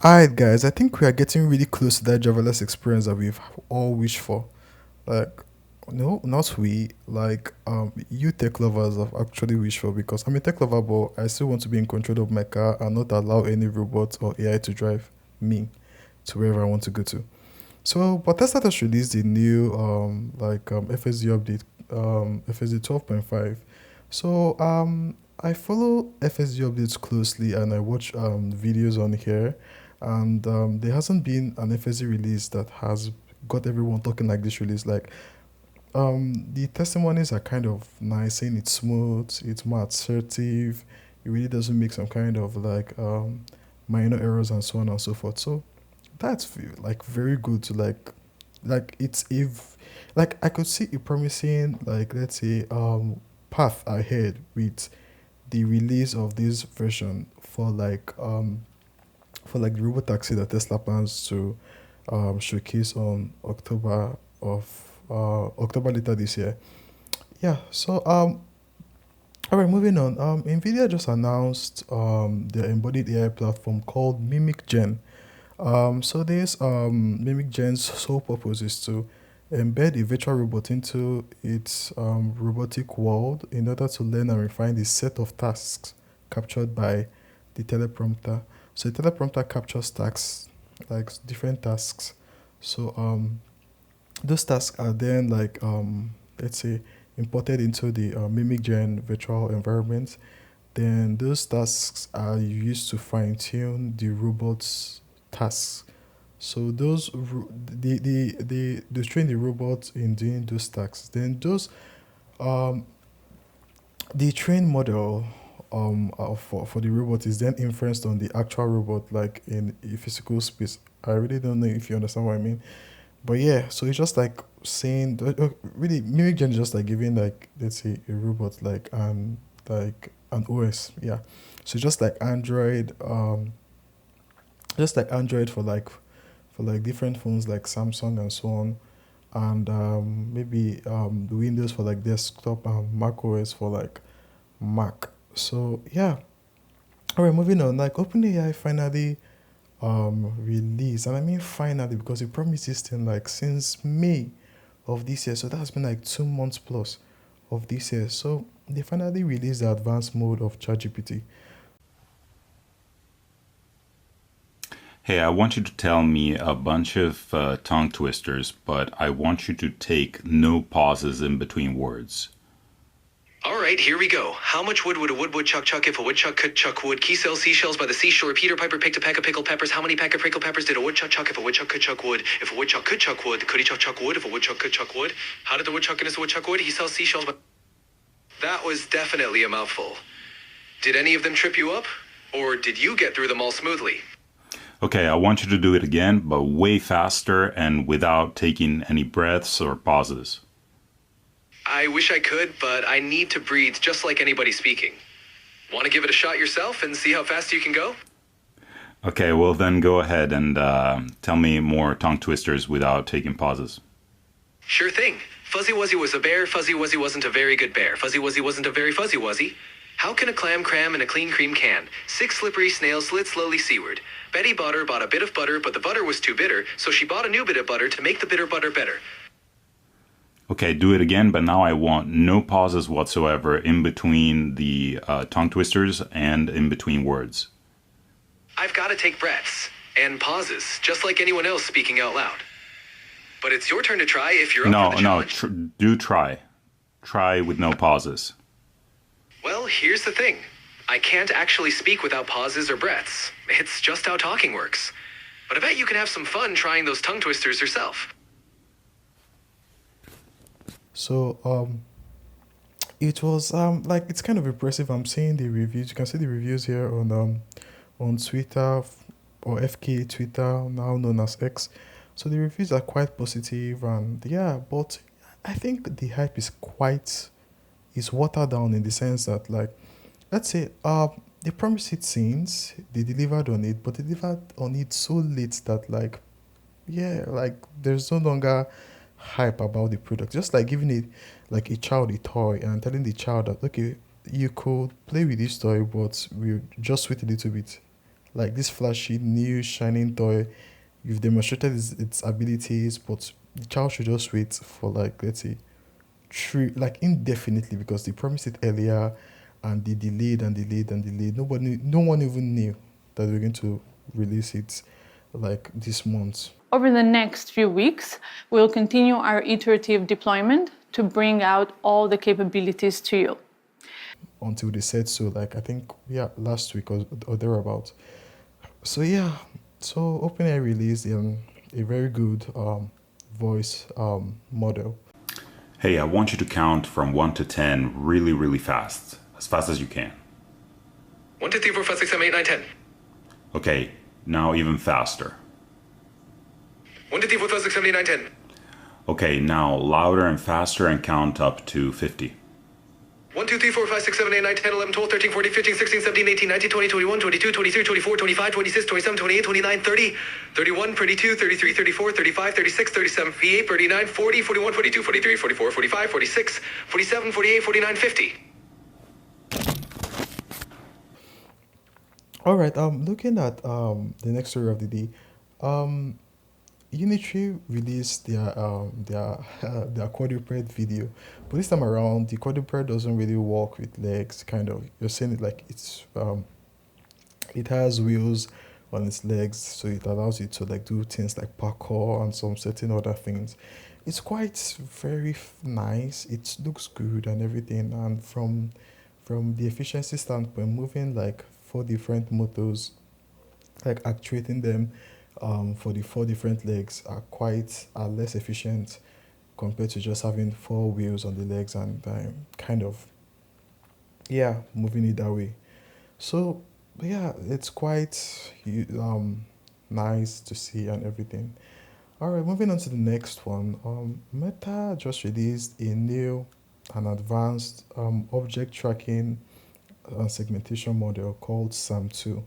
Alright, guys, I think we are getting really close to that driverless experience that we've all wished for. Like, no, not we. Like, you tech lovers have actually wished for because I'm a tech lover, but I still want to be in control of my car and not allow any robot or AI to drive me to wherever I want to go to. So, but Tesla just released the new FSD update, FSD 12.5. So, I follow FSD updates closely and I watch videos on here, and there hasn't been an FSD release that has got everyone talking like this release. Like, the testimonies are kind of nice, saying it's smooth, it's more assertive, it really doesn't make some kind of minor errors and so on and so forth. So that's like very good to like it's if like I could see a promising like let's say path ahead with the release of this version for like the robot taxi that Tesla plans to showcase on October later this year. Yeah, so all right, moving on. Nvidia just announced their embodied AI platform called Mimic Gen. So this Mimic Gen's sole purpose is to embed a virtual robot into its robotic world in order to learn and refine the set of tasks captured by the teleprompter. So the teleprompter captures tasks, like different tasks. So those tasks are then let's say imported into the Mimic Gen virtual environment. Then those tasks are used to fine tune the robot's tasks. So they train the robots in doing those tasks. Then those um the train model for the robot is then inferenced on the actual robot like in a physical space. I really don't know if you understand what I mean. But yeah, so it's just like saying really Mimic Gen is just like giving like let's say a robot like an OS, yeah. So just like Android, just like Android for like different phones like Samsung and so on, and maybe the Windows for like desktop and Mac OS for like Mac. So yeah, all right, moving on. Like OpenAI finally released, and I mean finally because it promised this thing like since May of this year. So that's been like 2 months plus of this year. So they finally released the advanced mode of ChatGPT. Hey, I want you to tell me a bunch of tongue twisters, but I want you to take no pauses in between words. All right, here we go. How much wood would a woodchuck chuck if a woodchuck could chuck wood? Key sells seashells by the seashore. Peter Piper picked a peck of pickled peppers. How many peck of pickled peppers did a woodchuck chuck if a woodchuck could chuck wood? If a woodchuck could chuck wood, could he chuck wood if a woodchuck could chuck wood? How did the woodchuck get his woodchuck wood? He sells seashells. That was definitely a mouthful. Did any of them trip you up? Or did you get through them all smoothly? Okay, I want you to do it again, but way faster and without taking any breaths or pauses. I wish I could, but I need to breathe just like anybody speaking. Want to give it a shot yourself and see how fast you can go? Okay, well then go ahead and tell me more tongue twisters without taking pauses. Sure thing. Fuzzy Wuzzy was a bear. Fuzzy Wuzzy wasn't a very good bear. Fuzzy Wuzzy wasn't a very fuzzy Wuzzy. How can a clam cram in a clean cream can? 6 slippery snails slid slowly seaward. Betty Butter bought a bit of butter, but the butter was too bitter, so she bought a new bit of butter to make the bitter butter better. Okay, do it again, but now I want no pauses whatsoever in between the tongue twisters and in between words. I've got to take breaths and pauses, just like anyone else speaking out loud. But it's your turn to try if you're up for No, the no, challenge. do try. Try with no pauses. Well, here's the thing. I can't actually speak without pauses or breaths. It's just how talking works. But I bet you can have some fun trying those tongue twisters yourself. So it was like it's kind of impressive. I'm seeing the reviews. You can see the reviews here on Twitter or FK Twitter, now known as X. So the reviews are quite positive and yeah, but I think the hype is watered down in the sense that like let's say they promised it since they delivered on it, but they delivered on it so late that like yeah, like there's no longer hype about the product. Just like giving it like a child a toy and telling the child that okay, you could play with this toy, but we'll just wait a little bit. like this flashy new shining toy. You've demonstrated its abilities, but the child should just wait for like, let's say, three, like indefinitely, because they promised it earlier and they delayed and delayed and delayed. No one even knew that they were going to release it like this month. Over the next few weeks, we'll continue our iterative deployment to bring out all the capabilities to you. Until they said so, like I think, yeah, last week or thereabout. So yeah, so OpenAI released a very good voice model. Hey, I want you to count from 1 to 10 really, really fast. As fast as you can. 1, 2, 3, 4, 5, 6, 7, 8, 9, 10. Okay, now even faster. 1, 2, 3, 4, 5, 6, 7, 8, 9, 10. Okay, now louder and faster and count up to 50. 1, 2, 3, 4, 5, 6, 7, 8, 9, 10, 11, 12, 13, 14, 15, 16, 17, 18, 19, 20, 21, 22, 23, 24, 25, 26, 27, 28, 29, 30, 31, 32, 33, 34, 35, 36, 37, 38, 39, 40, 41, 42, 43, 44, 45, 46, 47, 48, 49, 50. All right, looking at the next story of the day, um Unity released their quadruped video, but this time around the quadruped doesn't really walk with legs. Kind of, you're saying it like it has wheels on its legs, so it allows you to like do things like parkour and some certain other things. It's quite very nice. It looks good and everything, and from the efficiency standpoint, moving like four different motors, like actuating them for the four different legs are less efficient compared to just having four wheels on the legs and kind of, yeah, moving it that way. So yeah, it's quite nice to see and everything. All right, moving on to the next one. Meta just released a new and advanced object tracking and segmentation model called SAM2.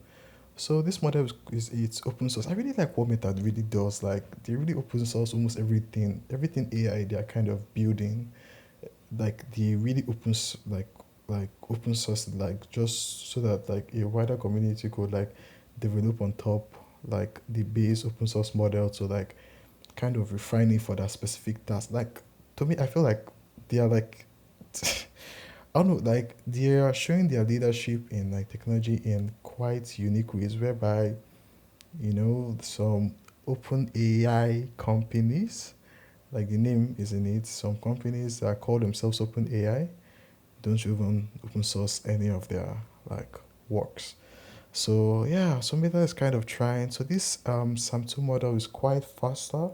So this model is it's open source. I really like what Meta really does. Like they really open source almost everything AI they are kind of building. Like they really like open source, like just so that like a wider community could like develop on top like the base open source model to like kind of refine it for that specific task. Like to me, I feel like they are like I don't know, like they are showing their leadership in like technology in quite unique ways, whereby some open AI companies, like the name is in it, some companies that call themselves open AI don't even open source any of their like works. So yeah, so Meta is kind of trying. So this SAM2 model is quite faster.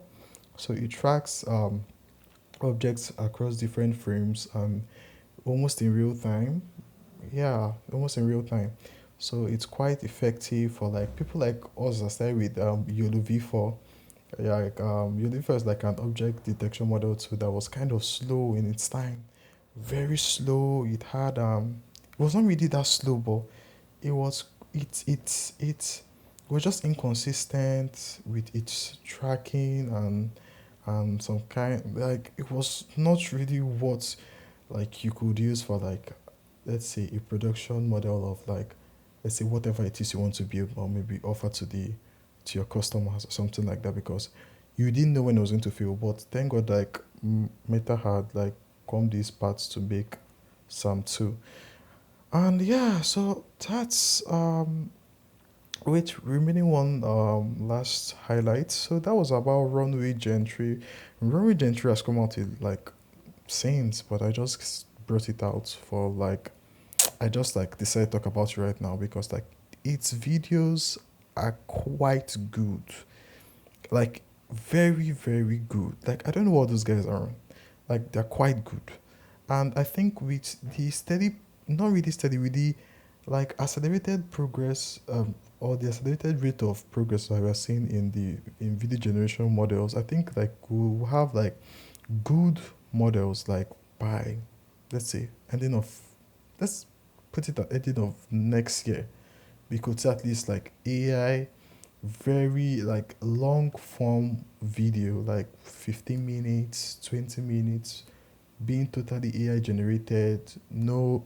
So it tracks objects across different frames and almost in real time. Yeah, almost in real time. So it's quite effective for like people like us that started with YOLO V4. Yeah, like YOLO V4 is like an object detection model too that was kind of slow in its time. Very slow. It was not really that slow, but it was it was just inconsistent with its tracking and some kind, like it was not really what like you could use for like, let's say, a production model of like, let's say, whatever it is you want to build or maybe offer to your customers or something like that, because you didn't know when it was going to fail. But thank God, like Meta had like come these parts to make some too. And yeah, so that's wait, remaining one last highlight. So that was about Runway Gentry. Runway Gentry has come out with like sayings, but I just brought it out for like, I just like decided to talk about it right now because like its videos are quite good, like very very good. Like I don't know what those guys are on. Like they're quite good, and I think with the steady, not really steady, with the like accelerated progress or the accelerated rate of progress that we are seeing in the in video generation models, I think like we'll have like good models like by, let's say, ending of, let's put it at ending of next year, we could see at least like AI very like long form video, like 15 minutes, 20 minutes, being totally AI generated, no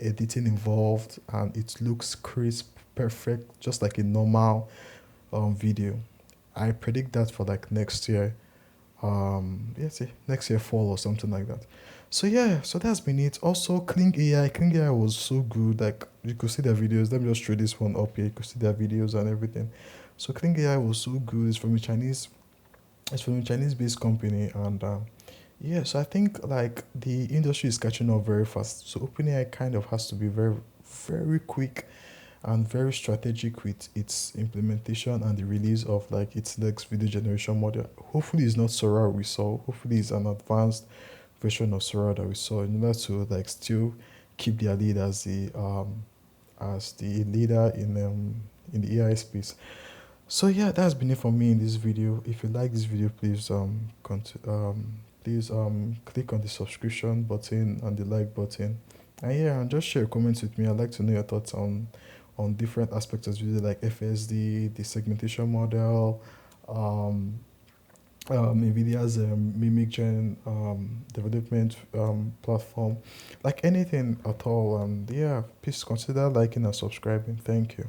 editing involved, and it looks crisp perfect, just like a normal video. I predict that for like next year, yes, next year fall or something like that. So yeah, so that's been it. Also, Kling AI was so good. Like you could see their videos. Let me just throw this one up here. You could see their videos and everything. So Kling AI was so good. It's from a Chinese based company, and yeah, so I think like the industry is catching up very fast. So OpenAI kind of has to be very quick and very strategic with its implementation and the release of like its next video generation model. Hopefully, it's not Sora we saw. Hopefully, it's an advanced version of Sora that we saw in order to like still keep their lead as the leader in the AI space. So yeah, that's been it for me in this video. If you like this video, please please click on the subscription button and the like button. And yeah, and just share comments with me. I'd like to know your thoughts on different aspects of video like FSD, the segmentation model, um, NVIDIA's Mimic Gen development platform, like anything at all. And yeah, please consider liking and subscribing. Thank you.